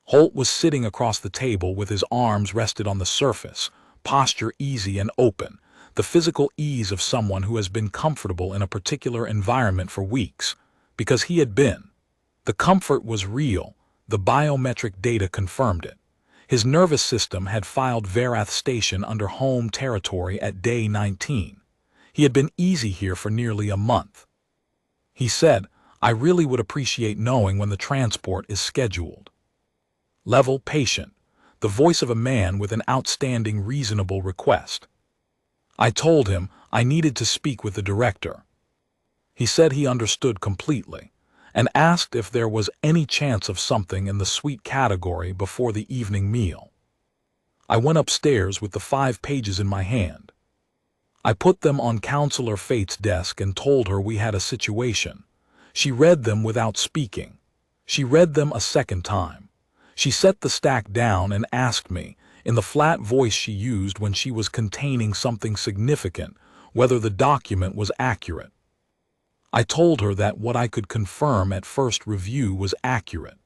Holt was sitting across the table with his arms rested on the surface, posture easy and open, the physical ease of someone who has been comfortable in a particular environment for weeks, because he had been. The comfort was real, the biometric data confirmed it. His nervous system had filed Verath Station under home territory at day 19. He had been easy here for nearly a month. He said, I really would appreciate knowing when the transport is scheduled. Level patient, the voice of a man with an outstanding reasonable request. I told him I needed to speak with the director. He said he understood completely, and asked if there was any chance of something in the sweet category before the evening meal. I went upstairs with the 5 pages in my hand. I put them on Counselor Fate's desk and told her we had a situation. She read them without speaking. She read them a second time. She set the stack down and asked me, in the flat voice she used when she was containing something significant, whether the document was accurate. I told her that what I could confirm at first review was accurate,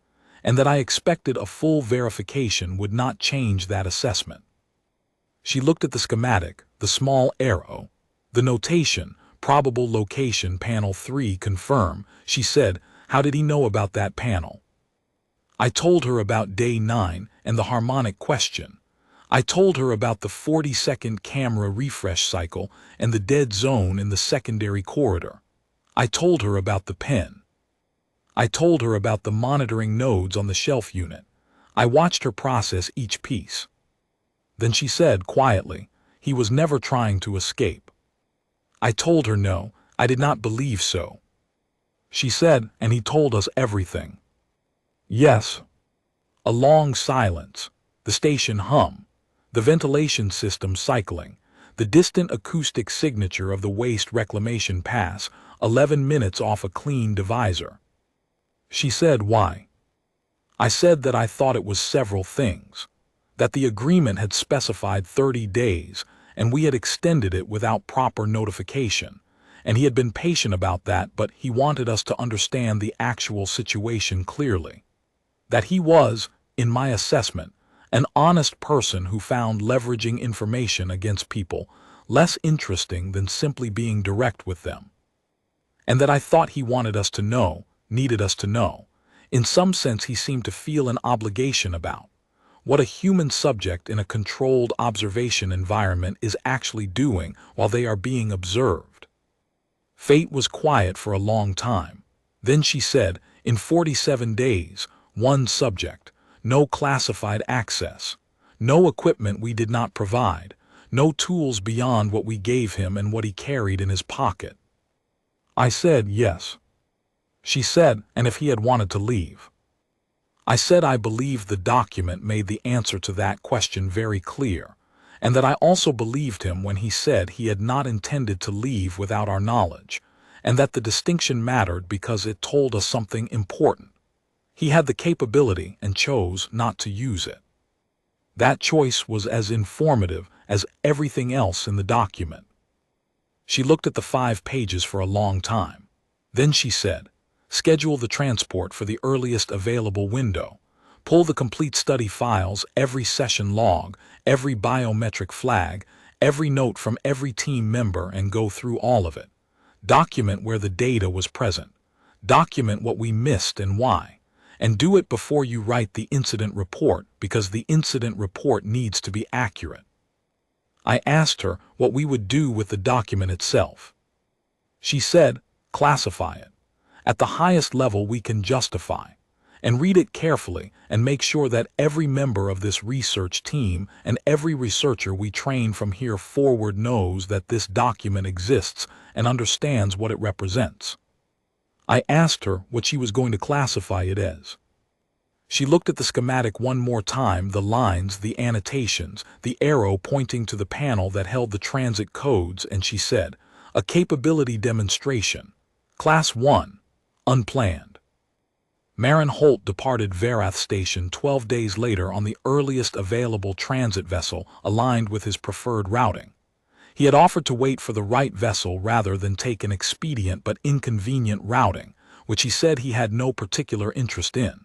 and that I expected a full verification would not change that assessment. She looked at the schematic, the small arrow, the notation, probable location panel 3 confirm. She said, how did he know about that panel? I told her about day 9 and the harmonic question. I told her about the 40-second camera refresh cycle and the dead zone in the secondary corridor. I told her about the pen. I told her about the monitoring nodes on the shelf unit. I watched her process each piece. Then she said quietly, he was never trying to escape. I told her no, I did not believe so. She said, and he told us everything. Yes. A long silence, the station hum, the ventilation system cycling, the distant acoustic signature of the waste reclamation pass, 11 minutes off a clean divisor. She said, "Why?" I said that I thought it was several things. That the agreement had specified 30 days, and we had extended it without proper notification, and he had been patient about that, but he wanted us to understand the actual situation clearly. That he was, in my assessment, an honest person who found leveraging information against people less interesting than simply being direct with them. And that I thought he wanted us to know, needed us to know. In some sense, he seemed to feel an obligation about what a human subject in a controlled observation environment is actually doing while they are being observed. Fate was quiet for a long time. Then she said, "In 47 days, one subject, no classified access, no equipment we did not provide, no tools beyond what we gave him and what he carried in his pocket." I said, "Yes." She said, "And if he had wanted to leave?" I said I believed the document made the answer to that question very clear, and that I also believed him when he said he had not intended to leave without our knowledge, and that the distinction mattered because it told us something important. He had the capability and chose not to use it. That choice was as informative as everything else in the document. She looked at the 5 pages for a long time. Then she said, "Schedule the transport for the earliest available window. Pull the complete study files, every session log, every biometric flag, every note from every team member, and go through all of it. Document where the data was present. Document what we missed and why. And do it before you write the incident report, because the incident report needs to be accurate." I asked her what we would do with the document itself. She said, "Classify it. At the highest level we can justify, and read it carefully and make sure that every member of this research team and every researcher we train from here forward knows that this document exists and understands what it represents." I asked her what she was going to classify it as. She looked at the schematic one more time, the lines, the annotations, the arrow pointing to the panel that held the transit codes, and she said, "A capability demonstration. Class 1. Unplanned." Marin Holt departed Verath Station 12 days later on the earliest available transit vessel aligned with his preferred routing. He had offered to wait for the right vessel rather than take an expedient but inconvenient routing, which he said he had no particular interest in.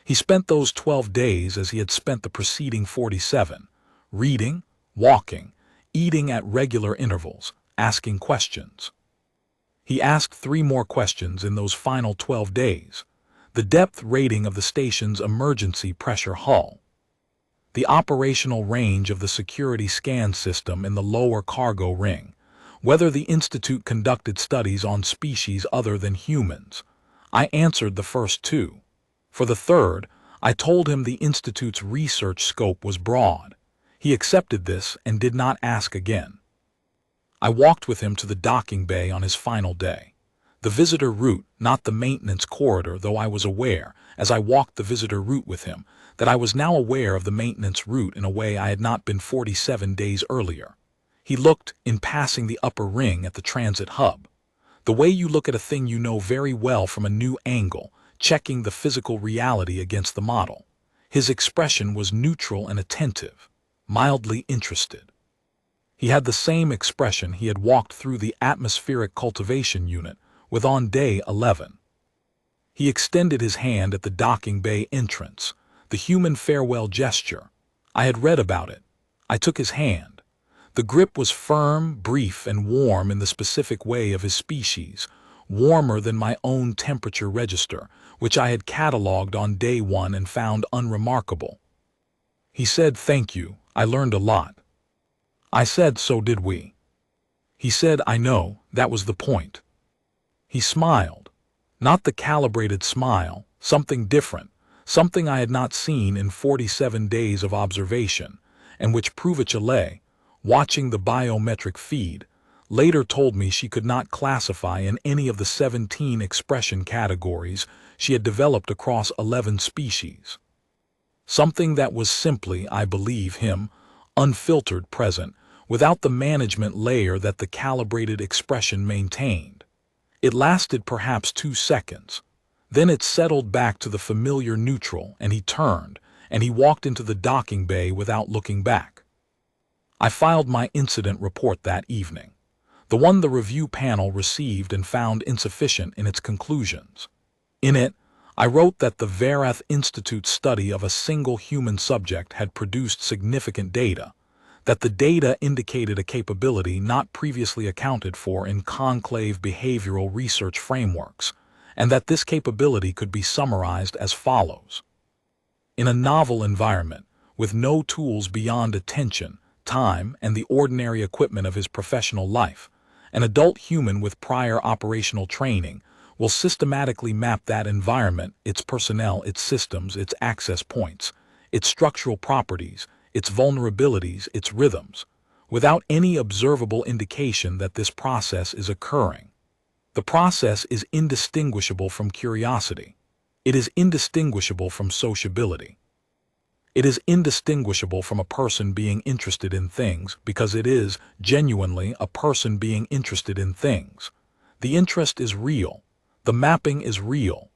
He spent those 12 days as he had spent the preceding 47, reading, walking, eating at regular intervals, asking questions. He asked 3 more questions in those final 12 days. The depth rating of the station's emergency pressure hull, the operational range of the security scan system in the lower cargo ring, whether the Institute conducted studies on species other than humans. I answered the first 2. For the third, I told him the Institute's research scope was broad. He accepted this and did not ask again. I walked with him to the docking bay on his final day. The visitor route, not the maintenance corridor, though I was aware, as I walked the visitor route with him, that I was now aware of the maintenance route in a way I had not been 47 days earlier. He looked, in passing the upper ring, at the transit hub. The way you look at a thing you know very well from a new angle, checking the physical reality against the model. His expression was neutral and attentive, mildly interested. He had the same expression he had walked through the atmospheric cultivation unit with on day 11. He extended his hand at the docking bay entrance, the human farewell gesture. I had read about it. I took his hand. The grip was firm, brief, and warm in the specific way of his species, warmer than my own temperature register, which I had catalogued on day 1 and found unremarkable. He said, "Thank you, I learned a lot." I said, "So did we." He said, "I know, that was the point." He smiled. Not the calibrated smile, something different, something I had not seen in 47 days of observation, and which Prouvachelet, watching the biometric feed, later told me she could not classify in any of the 17 expression categories she had developed across 11 species. Something that was simply, I believe him, unfiltered present, without the management layer that the calibrated expression maintained. It lasted perhaps 2 seconds. Then it settled back to the familiar neutral, and he turned, and he walked into the docking bay without looking back. I filed my incident report that evening, the one the review panel received and found insufficient in its conclusions. In it, I wrote that the Verath Institute's study of a single human subject had produced significant data, that the data indicated a capability not previously accounted for in conclave behavioral research frameworks, and that this capability could be summarized as follows. In a novel environment, with no tools beyond attention, time, and the ordinary equipment of his professional life, an adult human with prior operational training will systematically map that environment, its personnel, its systems, its access points, its structural properties, its vulnerabilities, its rhythms, without any observable indication that this process is occurring. The process is indistinguishable from curiosity. It is indistinguishable from sociability. It is indistinguishable from a person being interested in things because it is, genuinely, a person being interested in things. The interest is real. The mapping is real.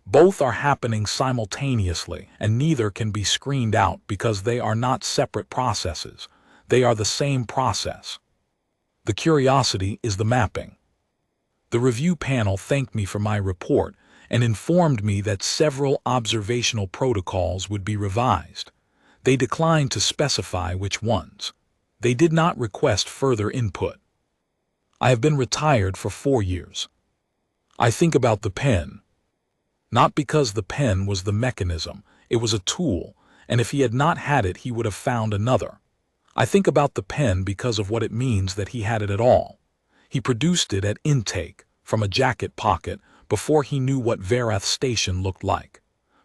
Both are happening simultaneously, and neither can be screened out because they are not separate processes. They are the same process. The curiosity is the mapping. The review panel thanked me for my report and informed me that several observational protocols would be revised. They declined to specify which ones. They did not request further input. I have been retired for 4 years. I think about the pen. Not because the pen was the mechanism, it was a tool, and if he had not had it, he would have found another. I think about the pen because of what it means that he had it at all. He produced it at intake, from a jacket pocket, before he knew what Verath Station looked like,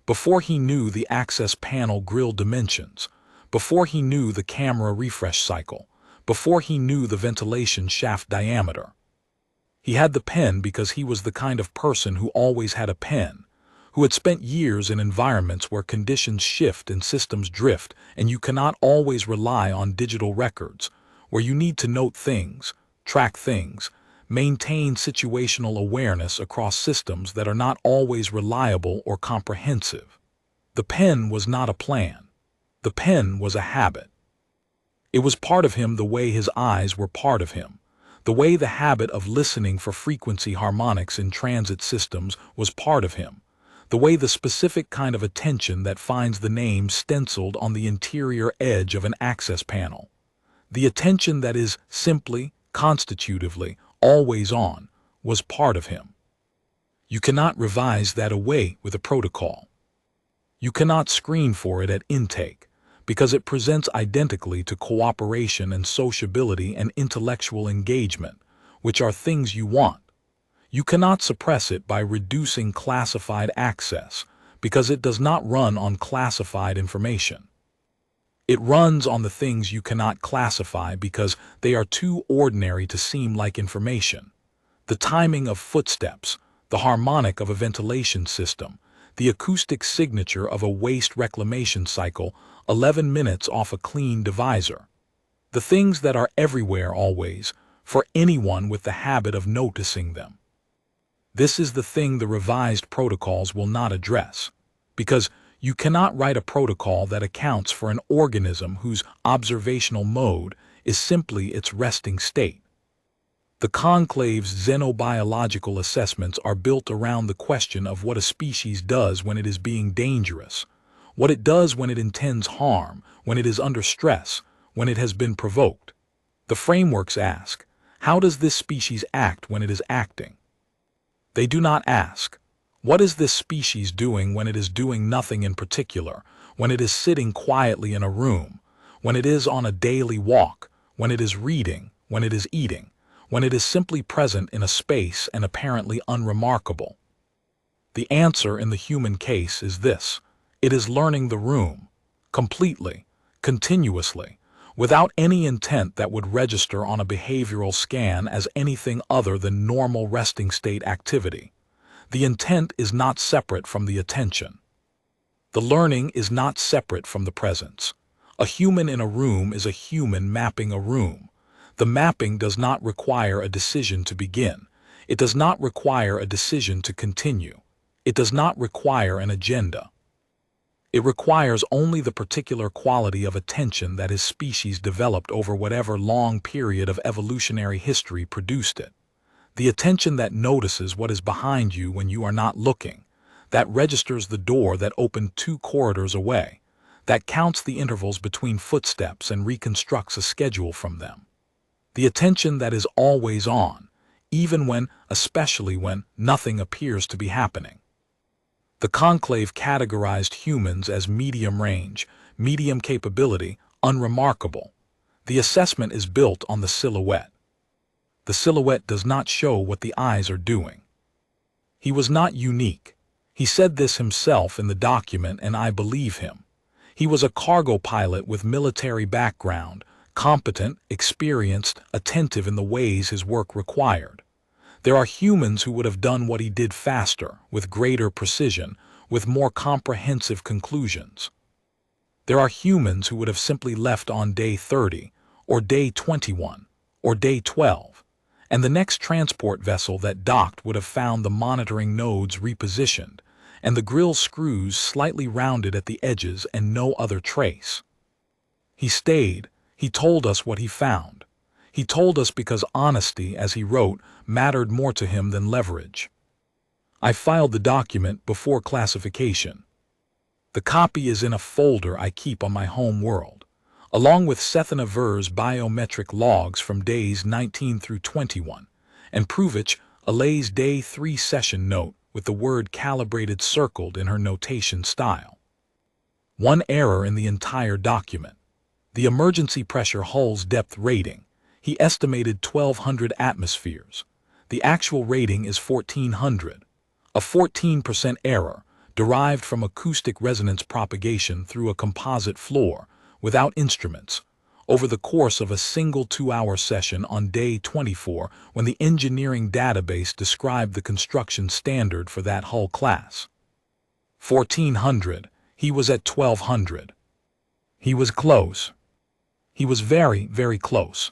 before he knew the access panel grill dimensions, before he knew the camera refresh cycle, before he knew the ventilation shaft diameter. He had the pen because he was the kind of person who always had a pen, who had spent years in environments where conditions shift and systems drift, and you cannot always rely on digital records, where you need to note things, track things, maintain situational awareness across systems that are not always reliable or comprehensive. The pen was not a plan. The pen was a habit. It was part of him the way his eyes were part of him. The way the habit of listening for frequency harmonics in transit systems was part of him. The way the specific kind of attention that finds the name stenciled on the interior edge of an access panel. The attention that is simply, constitutively, always on, was part of him. You cannot revise that away with a protocol. You cannot screen for it at intake, because it presents identically to cooperation and sociability and intellectual engagement, which are things you want. You cannot suppress it by reducing classified access, because it does not run on classified information. It runs on the things you cannot classify because they are too ordinary to seem like information. The timing of footsteps, the harmonic of a ventilation system, the acoustic signature of a waste reclamation cycle 11 minutes off a clean divisor. The things that are everywhere always, for anyone with the habit of noticing them. This is the thing the revised protocols will not address, because you cannot write a protocol that accounts for an organism whose observational mode is simply its resting state. The conclave's xenobiological assessments are built around the question of what a species does when it is being dangerous, what it does when it intends harm, when it is under stress, when it has been provoked. The frameworks ask, how does this species act when it is acting? They do not ask, what is this species doing when it is doing nothing in particular, when it is sitting quietly in a room, when it is on a daily walk, when it is reading, when it is eating, when it is simply present in a space and apparently unremarkable? The answer in the human case is this: it is learning the room, completely, continuously, without any intent that would register on a behavioral scan as anything other than normal resting state activity. The intent is not separate from the attention. The learning is not separate from the presence. A human in a room is a human mapping a room. The mapping does not require a decision to begin. It does not require a decision to continue. It does not require an agenda. It requires only the particular quality of attention that his species developed over whatever long period of evolutionary history produced it. The attention that notices what is behind you when you are not looking, that registers the door that opened 2 corridors away, that counts the intervals between footsteps and reconstructs a schedule from them. The attention that is always on, even when, especially when, nothing appears to be happening. The conclave categorized humans as medium range, medium capability, unremarkable. The assessment is built on the silhouette. The silhouette does not show what the eyes are doing. He was not unique. He said this himself in the document, and I believe him. He was a cargo pilot with military background, competent, experienced, attentive in the ways his work required. There are humans who would have done what he did faster, with greater precision, with more comprehensive conclusions. There are humans who would have simply left on day 30, or day 21, or day 12, and the next transport vessel that docked would have found the monitoring nodes repositioned, and the grill screws slightly rounded at the edges and no other trace. He stayed. He told us what he found. He told us because honesty, as he wrote, mattered more to him than leverage. I filed the document before classification. The copy is in a folder I keep on my home world, along with Sethana Ver's biometric logs from days 19 through 21, and Pruvich Alay's day 3 session note with the word calibrated circled in her notation style. One error in the entire document. The emergency pressure hull's depth rating. He estimated 1,200 atmospheres. The actual rating is 1,400. A 14% error, derived from acoustic resonance propagation through a composite floor, without instruments, over the course of a single 2-hour session on day 24 when the engineering database described the construction standard for that hull class. 1,400. He was at 1,200. He was close. He was very, very close.